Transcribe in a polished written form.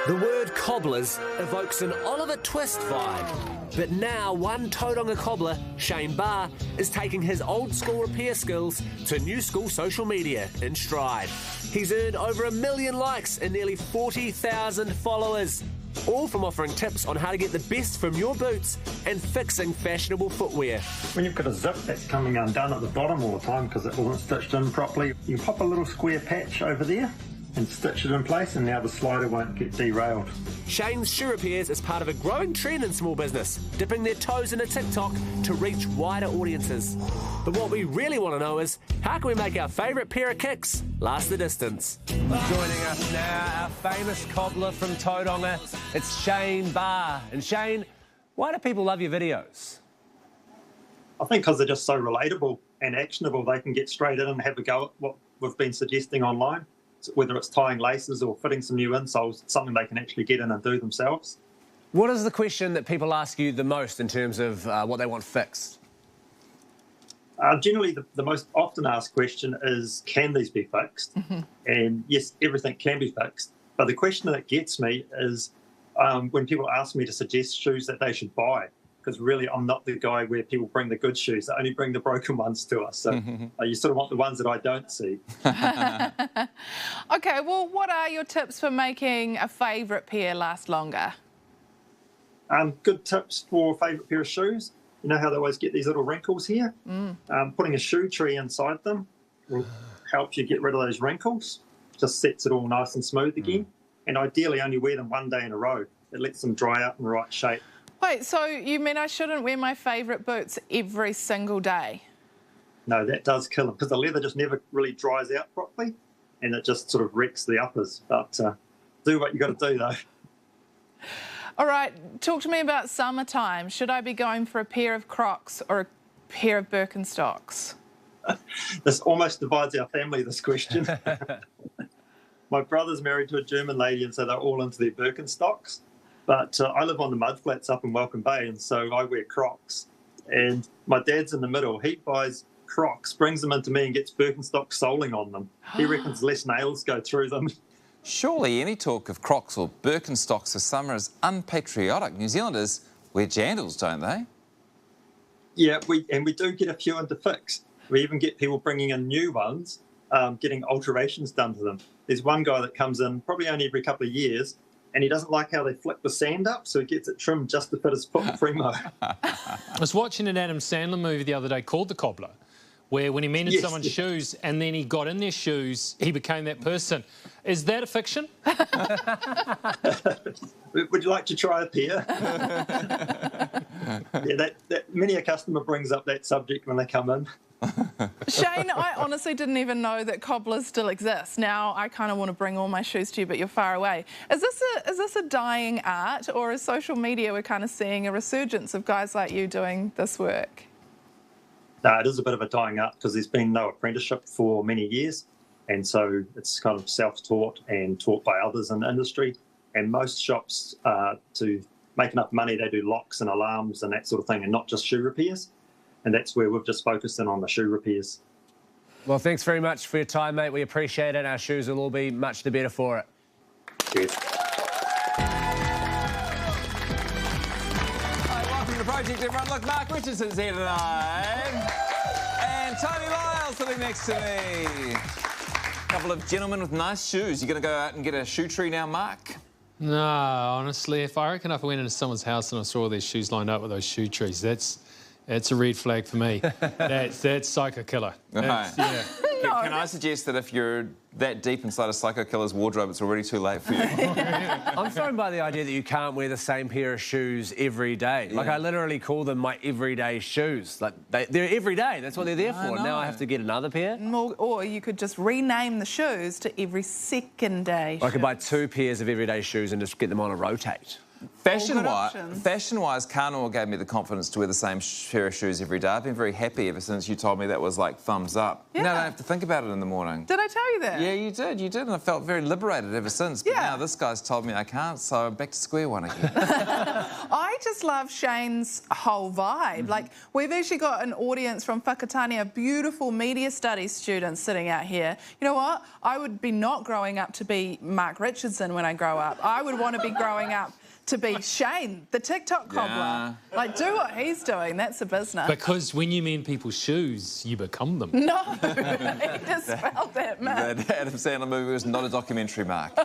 The word cobblers evokes an Oliver Twist vibe. But now one Tauranga cobbler, Shane Barr, is taking his old school repair skills to new school social media in stride. He's earned over 1 million likes and nearly 40,000 followers, all from offering tips on how to get the best from your boots and fixing fashionable footwear. When you've got a zip that's coming undone at the bottom all the time because it wasn't stitched in properly, you pop a little square patch over there and stitch it in place, and now the slider won't get derailed. Shane's shoe repairs is part of a growing trend in small business, dipping their toes into TikTok to reach wider audiences. But what we really want to know is, how can we make our favourite pair of kicks last the distance? Joining us now, our famous cobbler from Tauranga, it's Shane Barr. And Shane, why do people love your videos? I think because they're just so relatable and actionable, they can get straight in and have a go at what we've been suggesting online. Whether it's tying laces or fitting some new insoles, it's something they can actually get in and do themselves. What is the question that people ask you the most in terms of what they want fixed? Generally, the most often asked question is, can these be fixed? And yes, everything can be fixed. But the question that gets me is when people ask me to suggest shoes that they should buy, because really I'm not the guy where people bring the good shoes. They only bring the broken ones to us. So you sort of want the ones that I don't see. OK, well, what are your tips for making a favourite pair last longer? Good tips for a favourite pair of shoes. You know how they always get these little wrinkles here? Putting a shoe tree inside them will help you get rid of those wrinkles. Just sets it all nice and smooth again. And ideally only wear them one day in a row. It lets them dry out in the right shape. Wait, so you mean I shouldn't wear my favourite boots every single day? No, that does kill them because the leather just never really dries out properly and it just sort of wrecks the uppers. But do what you got to do, though. All right, talk to me about summertime. Should I be going for a pair of Crocs or a pair of Birkenstocks? This almost divides our family, this question. My brother's married to a German lady, and so they're all into their Birkenstocks. But I live on the mudflats up in Welcome Bay, and so I wear Crocs. And my dad's in the middle. He buys Crocs, brings them into me and gets Birkenstock soling on them. He reckons less nails go through them. Surely any talk of Crocs or Birkenstocks for summer is unpatriotic. New Zealanders wear jandals, don't they? Yeah, we do get a few into fix. We even get people bringing in new ones, getting alterations done to them. There's one guy that comes in probably only every couple of years, and he doesn't like how they flick the sand up, so he gets it trimmed just to fit his foot in Primo. I was watching an Adam Sandler movie the other day called The Cobbler, where when he mended someone's shoes and then he got in their shoes, he became that person. Is that a fiction? Would you like to try a pair? Yeah, that many a customer brings up that subject when they come in. Shane, I honestly didn't even know that cobblers still exist. Now I kind of want to bring all my shoes to you, but you're far away. Is this a dying art, or is social media, we're kind of seeing a resurgence of guys like you doing this work? No, it is a bit of a dying art because there's been no apprenticeship for many years, and so it's kind of self-taught and taught by others in the industry. And most shops, to make enough money, they do locks and alarms and that sort of thing, and not just shoe repairs. And that's where we've just focused in on the shoe repairs. Well, thanks very much for your time, mate. We appreciate it. Our shoes will all be much the better for it. Cheers. Hi, welcome to the project, everyone. Look, Mark Richardson's here tonight. And Tony Lyle sitting next to me. A couple of gentlemen with nice shoes. You going to go out and get a shoe tree now, Mark? No, honestly, if I went into someone's house and I saw all their shoes lined up with those shoe trees, that's a red flag for me. That's psycho killer. That's, yeah. Can I suggest that if you're that deep inside a psycho killer's wardrobe, it's already too late for you? I'm thrown by the idea that you can't wear the same pair of shoes every day. Like, I literally call them my everyday shoes. Like, they're every day. That's what they're there for. Now I have to get another pair. Or you could just rename the shoes to every second day. I could buy 2 pairs of everyday shoes and just get them on a rotate. Fashion-wise, Kanoa gave me the confidence to wear the same pair of shoes every day. I've been very happy ever since you told me that was like thumbs up. Yeah. You know, I don't have to think about it in the morning. Did I tell you that? Yeah, you did, and I felt very liberated ever since. But now this guy's told me I can't, so I'm back to square one again. I just love Shane's whole vibe. Like, we've actually got an audience from Whakatania, beautiful media studies students sitting out here. You know what? I would be not growing up to be Mark Richardson when I grow up. I would want to be growing up to be Shane, the TikTok cobbler. Yeah. Like, do what he's doing. That's a business. Because when you mend people's shoes, you become them. No, he just felt that, man. That Adam Sandler movie was not a documentary, Mark.